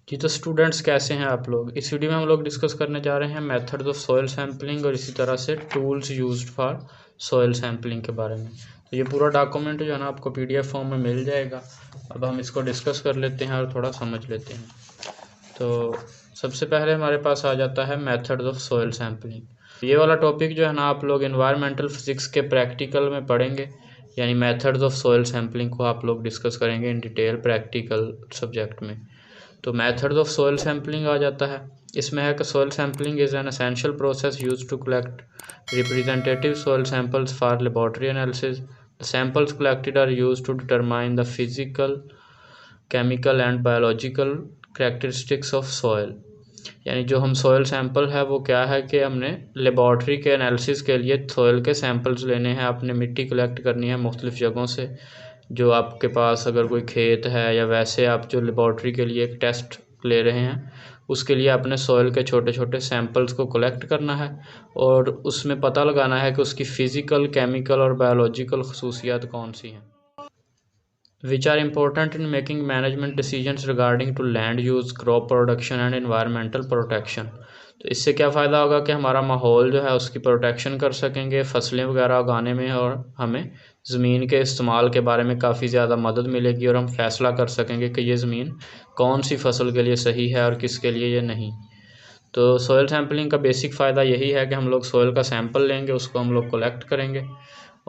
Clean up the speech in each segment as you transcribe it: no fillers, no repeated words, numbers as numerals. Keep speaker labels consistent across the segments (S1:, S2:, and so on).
S1: जी तो स्टूडेंट्स कैसे हैं आप लोग। इस वीडियो में हम लोग डिस्कस करने जा रहे हैं मेथड्स ऑफ सॉइल सैम्पलिंग और इसी तरह से tools used for soil sampling के बारे में। तो ये पूरा डॉक्यूमेंट जो है ना आपको पीडीएफ फॉर्म में मिल जाएगा। अब हम इसको डिस्कस कर लेते हैं और थोड़ा समझ लेते हैं। तो सबसे पहले हमारे पास आ जाता है मेथड्स ऑफ सॉइल सैम्पलिंग। ये वाला टॉपिक जो है ना आप लोग एनवायरमेंटल फिजिक्स के प्रैक्टिकल में पढ़ेंगे, यानी मेथड्स ऑफ सॉइल सैम्पलिंग को आप लोग डिस्कस करेंगे इन डिटेल प्रैक्टिकल सब्जेक्ट में। तो मेथड्स ऑफ सॉइल सैम्पलिंग आ जाता है। इसमें है कि soil sampling is an essential process used to collect representative soil samples for laboratory analysis. The samples collected are used to determine the physical, chemical and biological characteristics of soil. यानी जो हम soil sample है वो क्या है कि हमने laboratory के एनालिसिस के लिए सॉइल के सैंपल्स लेने हैं, आपने मिट्टी कलेक्ट करनी है मुख्तलिफ़ जगहों से। जो आपके पास अगर कोई खेत है या वैसे आप जो लेबॉर्ट्री के लिए एक टेस्ट ले रहे हैं उसके लिए आपने सॉइल के छोटे छोटे सैंपल्स को कलेक्ट करना है और उसमें पता लगाना है कि उसकी फ़िज़िकल, केमिकल और बायोलॉजिकल खसूसियात कौन सी हैं, which are important in making management decisions regarding to land use, crop production and environmental protection। तो इससे क्या फ़ायदा होगा कि हमारा माहौल जो है उसकी प्रोटेक्शन कर सकेंगे फसलें वगैरह उगाने में, और हमें ज़मीन के इस्तेमाल के बारे में काफ़ी ज़्यादा मदद मिलेगी और हम फैसला कर सकेंगे कि ये ज़मीन कौन सी फसल के लिए सही है और किसके लिए ये नहीं। तो सॉइल सैम्पलिंग का बेसिक फ़ायदा यही है कि हम लोग सॉइल का सैंपल लेंगे, उसको हम लोग कलेक्ट करेंगे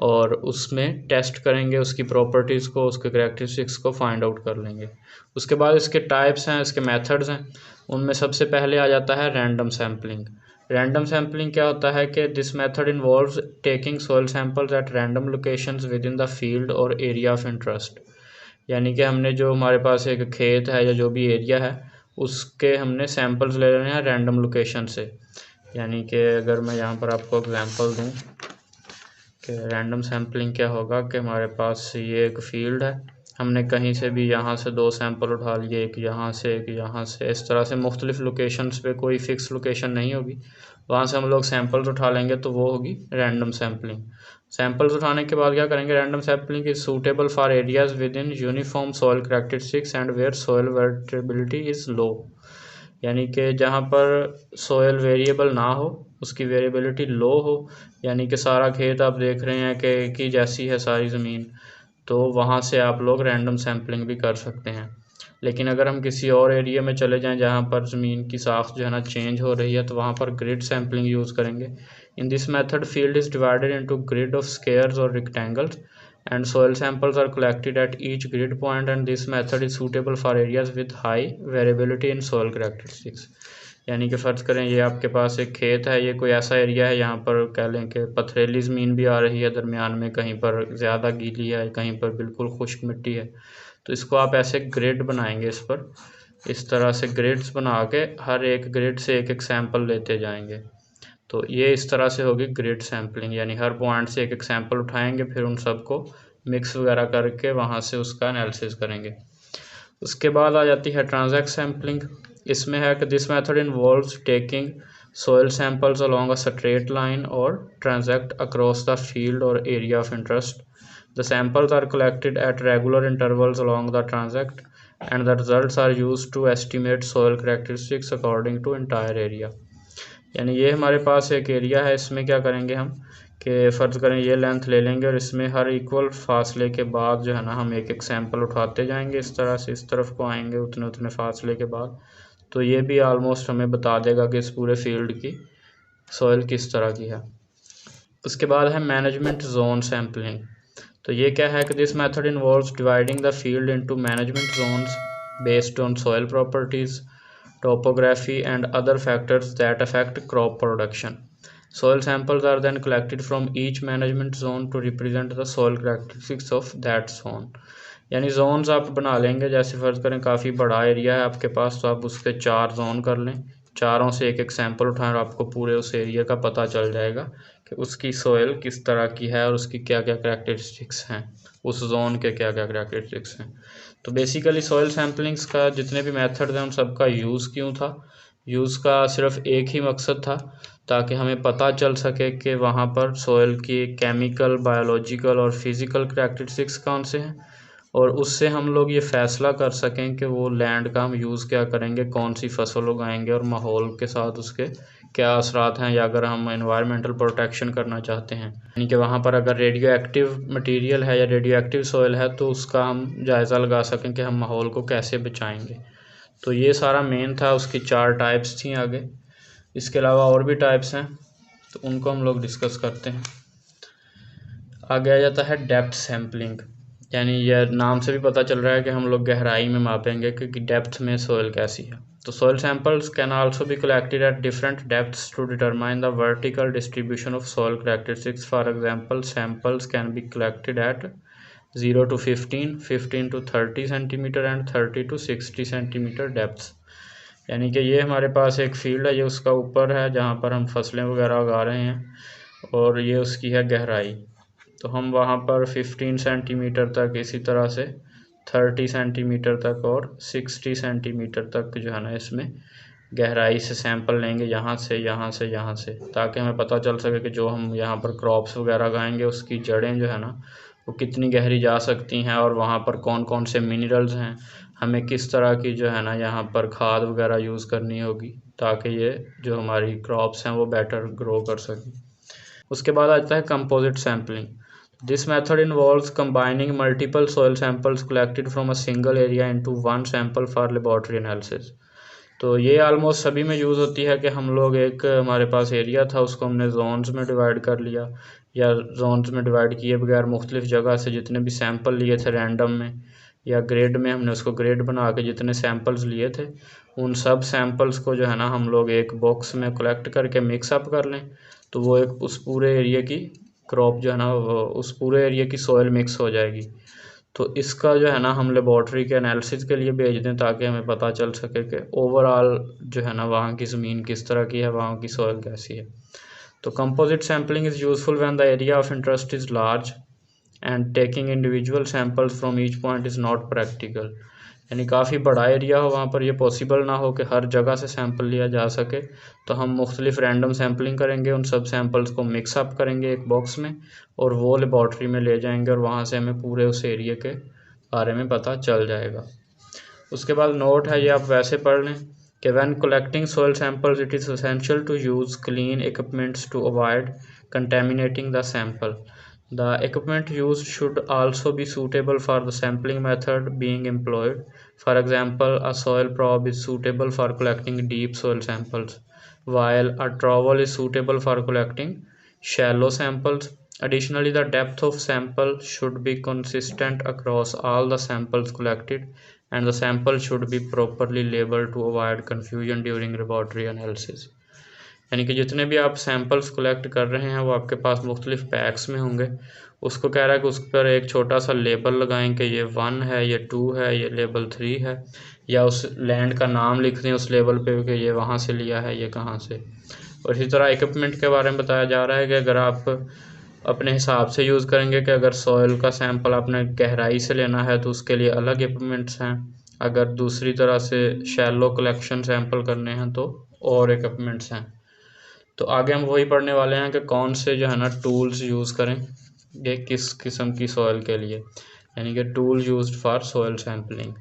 S1: और उसमें टेस्ट करेंगे, उसकी प्रॉपर्टीज़ को, उसके करैक्टरिस्टिक्स को फाइंड आउट कर लेंगे। उसके बाद इसके टाइप्स हैं, इसके मेथड्स हैं। उनमें सबसे पहले आ जाता है रैंडम सैम्पलिंग। रैंडम सैम्पलिंग क्या होता है कि this method involves taking soil samples at random locations with in the field और एरिया ऑफ इंटरेस्ट। यानी कि हमने जो हमारे पास एक खेत है या जो भी एरिया है उसके हमने सैंपल्स ले लेने हैं रैंडम लोकेशन से। यानी कि अगर मैं यहाँ पर आपको एग्जांपल दूँ कि रैंडम सैम्पलिंग क्या होगा कि हमारे पास ये एक फील्ड है, हमने कहीं से भी यहाँ से 2 सैंपल उठा लिए, एक यहाँ से एक यहाँ से, इस तरह से मुख्तलिफ़ लोकेशंस पे, कोई फ़िक्स लोकेशन नहीं होगी, वहाँ से हम लोग सैंपल्स उठा लेंगे तो वो होगी रैंडम सैम्पलिंग। सैंपल्स उठाने के बाद क्या करेंगे, random sampling is suitable for areas with in uniform soil characteristics and where soil variability is low. यानी कि जहाँ पर सॉइल वेरिएबल ना हो, उसकी वेरिएबिलिटी लो हो, यानी कि सारा खेत आप देख रहे हैं कि एक ही जैसी है सारी ज़मीन, तो वहाँ से आप लोग रैंडम सैम्पलिंग भी कर सकते हैं। लेकिन अगर हम किसी और एरिया में चले जाएं जहाँ पर ज़मीन की साख्त जो है ना चेंज हो रही है, तो वहाँ पर ग्रिड सैम्पलिंग यूज़ करेंगे। In this method field is divided into grid of squares और rectangles and soil samples are collected at each grid point, and this method is suitable for areas with high variability in soil characteristics। यानी कि फ़र्ज़ करें ये आपके पास एक खेत है, ये कोई ऐसा एरिया है यहाँ पर कह लें कि पथरीली ज़मीन भी आ रही है दरमियान में, कहीं पर ज़्यादा गीली है, कहीं पर बिल्कुल खुश्क मिट्टी है। तो इसको आप ऐसे ग्रिड बनाएंगे, इस पर इस तरह से ग्रिड्स बना के हर एक ग्रिड से एक एक सैंपल लेते जाएंगे। तो ये इस तरह से होगी ग्रिड सैम्पलिंग, यानी हर पॉइंट से एक एक सैंपल उठाएंगे, फिर उन सबको मिक्स वगैरह करके वहाँ से उसका एनालिसिस करेंगे। उसके बाद आ जाती है ट्रांजैक्ट सैम्पलिंग। इसमें है कि this method involves taking soil samples along a straight line or transect across the field or area of interest. The samples are collected at regular intervals along the transect, and the results are used to estimate soil characteristics according to entire area। यानी ये हमारे पास एक area है, इसमें क्या करेंगे हम कि फ़र्ज़ करें ये लेंथ ले लेंगे और इसमें हर इक्वल फासले के बाद जो है ना हम एक एक सैंपल उठाते जाएंगे, इस तरह से इस तरफ को आएंगे उतने उतने फासले के बाद। तो ये भी आलमोस्ट हमें बता देगा कि इस पूरे फील्ड की सॉइल किस तरह की है। उसके बाद है मैनेजमेंट जोन सैम्पलिंग। तो ये क्या है कि this method involves dividing the field into management zones based on soil properties, topography and other factors that affect crop production. Soil samples are then collected from each management zone to represent the soil characteristics of that zone। यानी Jones आप बना लेंगे, जैसे फ़र्ज़ करें काफ़ी बड़ा area है आपके पास, तो आप उसके 4 जोन कर लें, चारों से एक एक सैंपल उठाएं और आपको पूरे उस एरिया का पता चल जाएगा कि उसकी सॉइल किस तरह की है और उसकी क्या क्या करैक्टरिस्टिक्स हैं, उस जोन के क्या क्या करैक्टरिस्टिक्स हैं। तो बेसिकली सॉइल सैम्पलिंग्स का जितने भी मेथड हैं उन सब का यूज़ क्यों था, यूज़ का सिर्फ एक ही मकसद था ताकि हमें पता चल सके कि वहाँ पर सॉइल की केमिकल, बायोलॉजिकल और फिज़िकल करैक्टरिस्टिक्स कौन से हैं, और उससे हम लोग ये फैसला कर सकें कि वो लैंड का हम यूज़ क्या करेंगे, कौन सी फसल उगाएंगे और माहौल के साथ उसके क्या असरात हैं, या अगर हम एनवायरमेंटल प्रोटेक्शन करना चाहते हैं, यानी कि वहाँ पर अगर रेडियो एक्टिव मटीरियल है या रेडियो एक्टिव सॉइल है तो उसका हम जायज़ा लगा सकें कि हम माहौल को कैसे बचाएंगे। तो ये सारा मेन था, उसकी 4 टाइप्स थी आगे। इसके अलावा और भी टाइप्स हैं तो उनको हम लोग डिस्कस करते हैं। आगे आ जाता है डेप्थ सैम्पलिंग, यानी यह नाम से भी पता चल रहा है कि हम लोग गहराई में मापेंगे कि डेप्थ में सॉइल कैसी है। तो soil samples can also be collected at different depths to determine the vertical distribution of soil characteristics. For example, samples can be collected at 0 to 15, 15 to 30 centimetre and 30 to 60 centimetre depth. यानी कि ये हमारे पास एक field है, ये उसका ऊपर है जहाँ पर हम फसलें वगैरह उगा रहे हैं, और ये उसकी है गहराई। तो हम वहाँ पर 15 सेंटीमीटर तक, इसी तरह से 30 सेंटीमीटर तक और 60 सेंटीमीटर तक जो है ना इसमें गहराई से सैंपल लेंगे, यहाँ से यहाँ से यहाँ से, ताकि हमें पता चल सके कि जो हम यहाँ पर क्रॉप्स वगैरह उगाएंगे उसकी जड़ें जो है ना वो कितनी गहरी जा सकती हैं, और वहाँ पर कौन कौन से मिनरल्स हैं, हमें किस तरह की जो है ना यहाँ पर खाद वगैरह यूज़ करनी होगी ताकि ये जो हमारी क्रॉप्स हैं वो बेटर ग्रो कर सकें। उसके बाद आता है composite sampling. This method involves combining multiple soil samples collected from a single area into one sample for laboratory analysis. तो ये आलमोस्ट सभी में यूज़ होती है कि हम लोग एक हमारे पास एरिया था, उसको हमने जोन्स में डिवाइड कर लिया, या जोन्स में डिवाइड किए बगैर मुख्तलिफ जगह से जितने भी सैंपल लिए थे रैंडम में या ग्रेड में, हमने उसको ग्रेड बना के जितने सैंपल्स लिए थे उन सब सैंपल्स को जो है ना हम लोग एक बॉक्स में कलेक्ट करके मिक्सअप कर लें, तो वो एक उस पूरे एरिया की क्रॉप जो है ना उस पूरे एरिया की सॉइल मिक्स हो जाएगी। तो इसका जो है ना हम लेबॉर्ट्री के एनालिसिस के लिए भेज दें ताकि हमें पता चल सके कि ओवरऑल जो है ना वहाँ की ज़मीन किस तरह की है, वहाँ की सॉइल कैसी है। तो composite sampling is useful when the area of interest is large and taking individual samples from each point is not practical. यानी काफ़ी बड़ा एरिया हो, वहाँ पर ये पॉसिबल ना हो कि हर जगह से सैंपल लिया जा सके, तो हम मुख्तलिफ रैंडम सैम्पलिंग करेंगे, उन सब सैंपल्स को मिक्सअप करेंगे एक बॉक्स में और वो लेबॉर्ट्री में ले जाएंगे और वहाँ से हमें पूरे उस एरिया के बारे में पता चल जाएगा। उसके बाद नोट है, ये आप वैसे पढ़ लें कि when collecting soil samples it is essential to use clean equipments to avoid contaminating the sample. The equipment used should also be suitable for the sampling method being employed. For example, a soil probe is suitable for collecting deep soil samples, while a trowel is suitable for collecting shallow samples. Additionally, the depth of sample should be consistent across all the samples collected, and the sample should be properly labeled to avoid confusion during laboratory analysis. यानी कि जितने भी आप samples collect कर रहे हैं वो आपके पास मुख्तलिफ पैक्स में होंगे। उसको कह रहा है कि उस पर एक छोटा सा लेबल लगाएं कि ये 1 है, ये 2 है, ये लेबल 3 है, या उस लैंड का नाम लिख दें उस लेबल पे कि ये वहाँ से लिया है, ये कहाँ से। और इसी तरह इक्विपमेंट के बारे में बताया जा रहा है कि अगर आप अपने हिसाब से यूज़ करेंगे कि अगर सॉइल का सैंपल आपने गहराई से लेना है तो उसके लिए अलग इक्विपमेंट्स हैं, अगर दूसरी तरह से शैलो कलेक्शन सैंपल करने हैं तो और इक्विपमेंट्स हैं। तो आगे हम वही पढ़ने वाले हैं कि कौन से जो है ना टूल्स यूज़ करें ये किस किस्म की सॉइल के लिए, यानी कि tool used for soil sampling.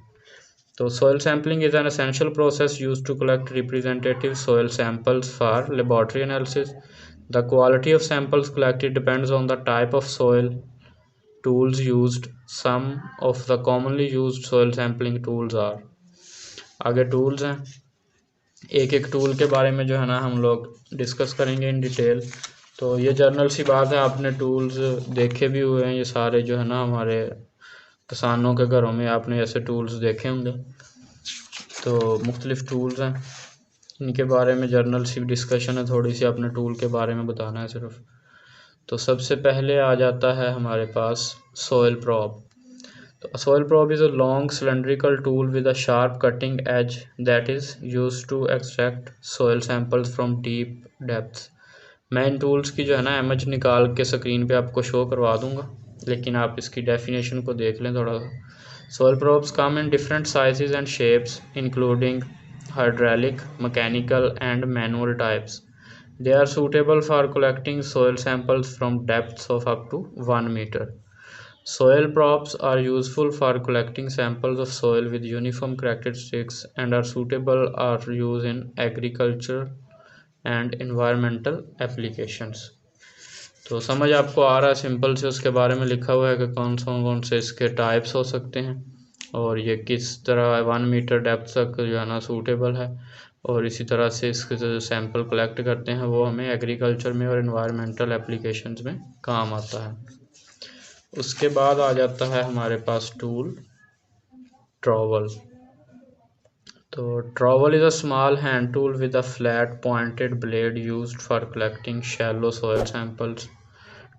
S1: तो soil sampling is an essential process used to collect representative soil samples for laboratory analysis. The quality of samples collected depends on the type of soil, tools used. Some of the commonly used soil sampling tools are. आगे tools हैं, एक एक tool के बारे में जो है ना हम लोग डिस्कस करेंगे इन डिटेल। तो ये जर्नल सी बात है, आपने टूल्स देखे भी हुए हैं, ये सारे जो है ना हमारे किसानों के घरों में आपने ऐसे टूल्स देखे होंगे। तो मुख्तलिफ टूल्स हैं, इनके बारे में जर्नल सी डिस्कशन है, थोड़ी सी आपने टूल के बारे में बताना है सिर्फ। तो सबसे पहले आ जाता है हमारे पास soil probe. A soil probe is a long cylindrical tool with a sharp cutting edge that is used to extract soil samples from deep depths. मैं इन टूल्स की जो है ना इमेज निकाल के स्क्रीन पे आपको शो करवा दूंगा, लेकिन आप इसकी डेफिनेशन को देख लें थोड़ा सा। Soil probes come in different sizes and shapes including hydraulic, mechanical and manual types. They are suitable for collecting soil samples from depths of up to 1 meter. Soil props are useful for collecting samples of soil with uniform characteristics and are suitable for use in agriculture and environmental applications. तो समझ आपको आ रहा है simple से, उसके बारे में लिखा हुआ है कि कौन से इसके टाइप्स हो सकते हैं और ये किस तरह 1 मीटर डेप्थ तक जो है ना सूटेबल है, और इसी तरह से इसके जो सैंपल कलेक्ट करते हैं वो हमें एग्रीकल्चर में और इन्वायरमेंटल एप्लीकेशंस में काम आता है। उसके बाद आ जाता है हमारे पास टूल ट्रॉवल। तो trowel is a small hand tool with a flat pointed blade used for collecting shallow soil samples.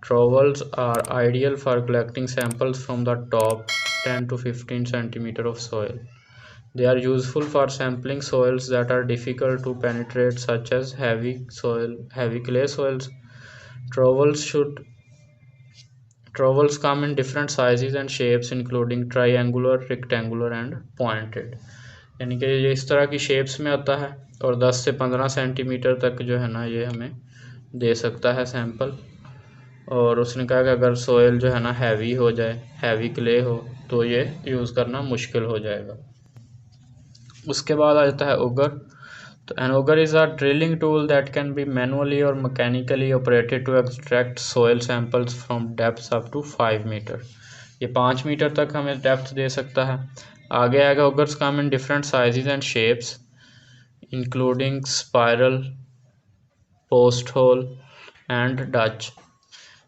S1: Trowels are ideal for collecting samples from the top 10 to 15 centimeter of soil. They are useful for sampling soils that are difficult to penetrate, such as heavy clay soils. Trowels come in different sizes and shapes, including triangular, rectangular, and pointed. यानी कि ये इस तरह की shapes में आता है और 10 से 15 सेंटीमीटर तक जो है ना ये हमें दे सकता है सैंपल। और उसने कहा कि अगर सोयल जो है ना हैवी हो जाए, हैवी क्ले हो, तो ये यूज़ करना मुश्किल हो जाएगा। उसके बाद आ जाता है ऑगर। तो an auger is a drilling tool that can be manually और mechanically operated to extract soil samples from depth up to 5 metre. ये 5 मीटर तक हमें डेप्थ दे सकता है। आगे आएगा augers come in different sizes and shapes including spiral, post hole and Dutch.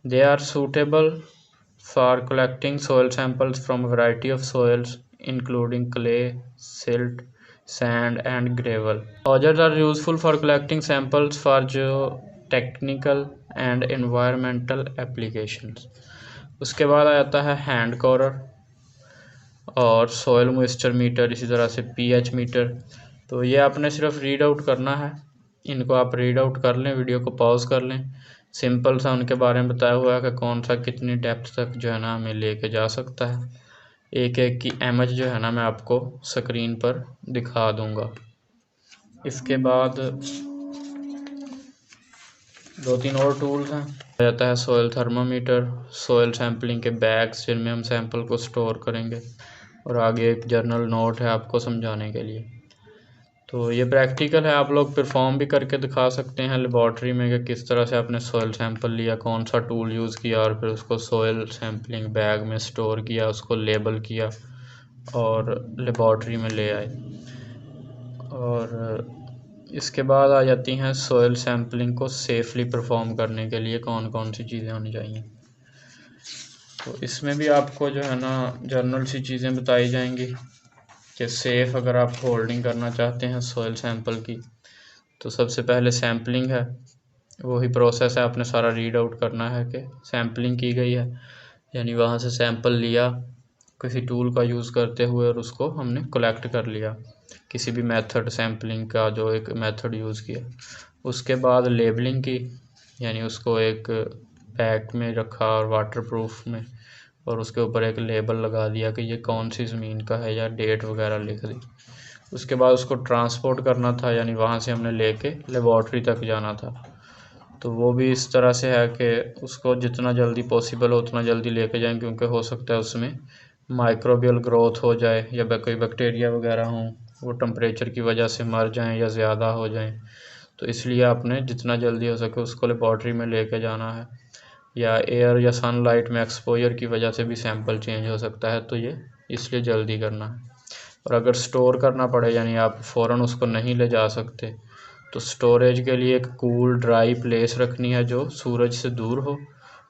S1: They are suitable for collecting soil samples from a variety of soils, including clay, silt, sand, and gravel. Augers are useful for collecting samples for geotechnical and environmental applications. उसके बाद आ जाता है hand corer और soil moisture metre, इसी तरह से pH meter. तो ये आपने सिर्फ रीड आउट करना है, इनको आप रीड आउट कर लें, वीडियो को पॉज कर लें। सिंपल सा उनके बारे में बताया हुआ है कि कौन सा कितनी डेप्थ तक जो है ना हमें लेके जा सकता है। एक एक की इमेज जो है ना मैं आपको स्क्रीन पर दिखा दूंगा। इसके बाद 2-3 और टूल्स हैं। आ जाता है सॉयल थर्मामीटर, सॉयल सैम्पलिंग के बैग्स जिनमें हम सैंपल को स्टोर करेंगे, और आगे एक जर्नल नोट है आपको समझाने के लिए। तो ये प्रैक्टिकल है, आप लोग परफॉर्म भी करके दिखा सकते हैं लेबॉर्ट्री में कि किस तरह से आपने सॉयल सैंपल लिया, कौन सा टूल यूज़ किया और फिर उसको सॉयल सैम्पलिंग बैग में स्टोर किया, उसको लेबल किया और लेबॉर्ट्री में ले आए। और इसके बाद आ जाती हैं सॉयल सैम्पलिंग को सेफली परफॉर्म करने के लिए कौन कौन सी चीज़ें होनी चाहिए। तो इसमें भी आपको जो है ना जनरल सी चीज़ें बताई जाएंगी कि सेफ़ अगर आप होल्डिंग करना चाहते हैं सॉयल सैंपल की, तो सबसे पहले सैम्पलिंग है, वही प्रोसेस है, आपने सारा रीड आउट करना है कि सैम्पलिंग की गई है, यानी वहाँ से सैंपल लिया किसी टूल का यूज़ करते हुए और उसको हमने कलेक्ट कर लिया, किसी भी मेथड सैम्पलिंग का जो एक मेथड यूज़ किया। उसके बाद लेबलिंग की, यानी उसको एक पैक में रखा और वाटरप्रूफ में, और उसके ऊपर एक लेबल लगा दिया कि ये कौन सी ज़मीन का है या डेट वगैरह लिख दी। उसके बाद उसको ट्रांसपोर्ट करना था, यानी वहाँ से हमने लेके लेबॉर्ट्री तक जाना था। तो वो भी इस तरह से है कि उसको जितना जल्दी पॉसिबल हो उतना जल्दी लेके जाएं, क्योंकि हो सकता है उसमें माइक्रोबियल ग्रोथ हो जाए या कोई बैक्टीरिया वगैरह हों, वो टेम्परेचर की वजह से मर जाएं या ज़्यादा हो जाएं। तो इसलिए आपने जितना जल्दी हो सके उसको लेबॉर्ट्री में लेके जाना है, या एयर या सनलाइट में एक्सपोजर की वजह से भी सैंपल चेंज हो सकता है, तो ये इसलिए जल्दी करना है। और अगर स्टोर करना पड़े, यानी आप फ़ौरन उसको नहीं ले जा सकते, तो स्टोरेज के लिए एक कूल ड्राई प्लेस रखनी है जो सूरज से दूर हो,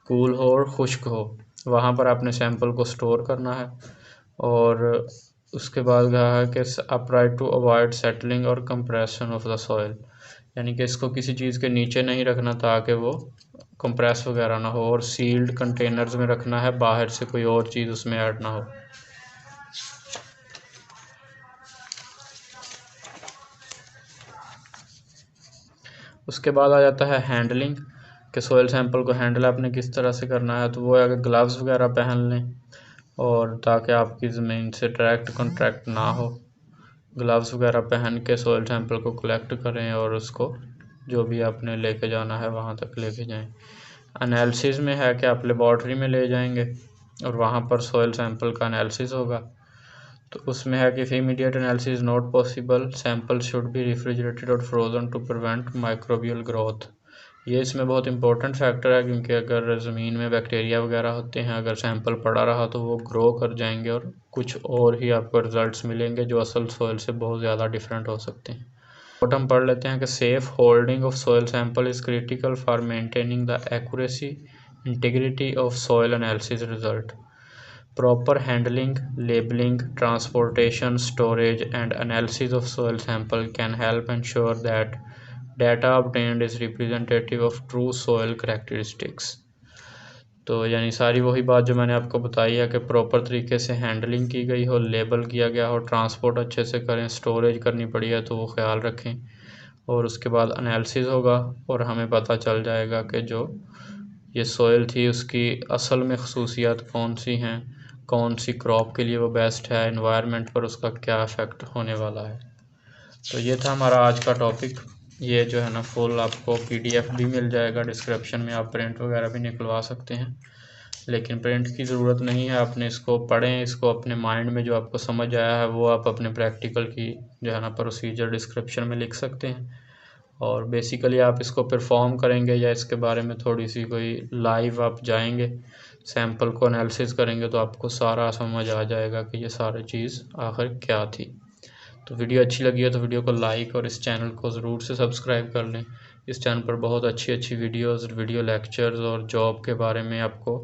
S1: कूल हो और खुश्क हो, वहाँ पर आपने सैंपल को स्टोर करना है। और उसके बाद कहा है कि अपराइट टू अवॉइड सेटलिंग और कंप्रेशन ऑफ द सॉइल, यानी कि इसको किसी चीज़ के नीचे नहीं रखना ताकि वो कंप्रेस वगैरह ना हो, और सील्ड कंटेनर्स में रखना है, बाहर से कोई और चीज़ उसमें ऐड ना हो। उसके बाद आ जाता है हैंडलिंग, कि सॉयल सैंपल को हैंडल आपने किस तरह से करना है। तो वो अगर ग्लव्स वगैरह पहन लें, और ताकि आपकी ज़मीन से डायरेक्ट कॉन्टैक्ट ना हो, ग्लव्स वगैरह पहन के सॉयल सैंपल को कलेक्ट करें और उसको जो भी आपने लेके जाना है वहाँ तक लेके जाएं। एनालिसिस में है कि आप लेबॉर्ट्री में ले जाएंगे और वहाँ पर सॉइल सैंपल का एनालिसिस होगा। तो उसमें है कि if immediate analysis is not possible, sample should be refrigerated और frozen to prevent microbial growth. ये इसमें बहुत इंपॉर्टेंट फैक्टर है, क्योंकि अगर ज़मीन में बैक्टीरिया वगैरह होते हैं, अगर सैंपल पड़ा रहा तो वो ग्रो कर जाएंगे और कुछ और ही आपको रिजल्ट्स मिलेंगे जो असल सॉइल से बहुत ज़्यादा डिफरेंट हो सकते हैं। और हम पढ़ लेते हैं कि safe holding of soil sample is critical for maintaining the accuracy integrity of soil analysis result. Proper handling, labeling, transportation, storage, and analysis of soil sample can help ensure that data obtained is representative of true soil characteristics. तो यानी सारी वही बात जो मैंने आपको बताई है कि प्रॉपर तरीके से हैंडलिंग की गई हो, लेबल किया गया हो, ट्रांसपोर्ट अच्छे से करें, स्टोरेज करनी पड़ी है तो वो ख्याल रखें, और उसके बाद एनालिसिस होगा और हमें पता चल जाएगा कि जो ये सॉइल थी उसकी असल में खसूसियात कौन सी हैं, कौन सी क्रॉप के लिए वो बेस्ट है, एनवायरनमेंट पर उसका क्या इफ़ेक्ट होने वाला है। तो ये था हमारा आज का टॉपिक। ये जो है ना फुल आपको PDF भी मिल जाएगा डिस्क्रिप्शन में, आप प्रिंट वगैरह भी निकलवा सकते हैं, लेकिन प्रिंट की ज़रूरत नहीं है। आपने इसको पढ़ें, इसको अपने माइंड में जो आपको समझ आया है वो आप अपने प्रैक्टिकल की जो है ना प्रोसीजर डिस्क्रिप्शन में लिख सकते हैं, और बेसिकली आप इसको परफॉर्म करेंगे या इसके बारे में थोड़ी सी कोई लाइव आप जाएंगे, सैंपल को एनालिसिस करेंगे तो आपको सारा समझ आ जाएगा कि ये सारी चीज़ आखिर क्या थी। तो वीडियो अच्छी लगी है तो वीडियो को लाइक और इस चैनल को ज़रूर से सब्सक्राइब कर लें। इस चैनल पर बहुत अच्छी अच्छी वीडियोस, वीडियो लेक्चर्स और जॉब के बारे में आपको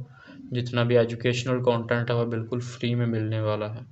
S1: जितना भी एजुकेशनल कंटेंट है वो बिल्कुल फ्री में मिलने वाला है।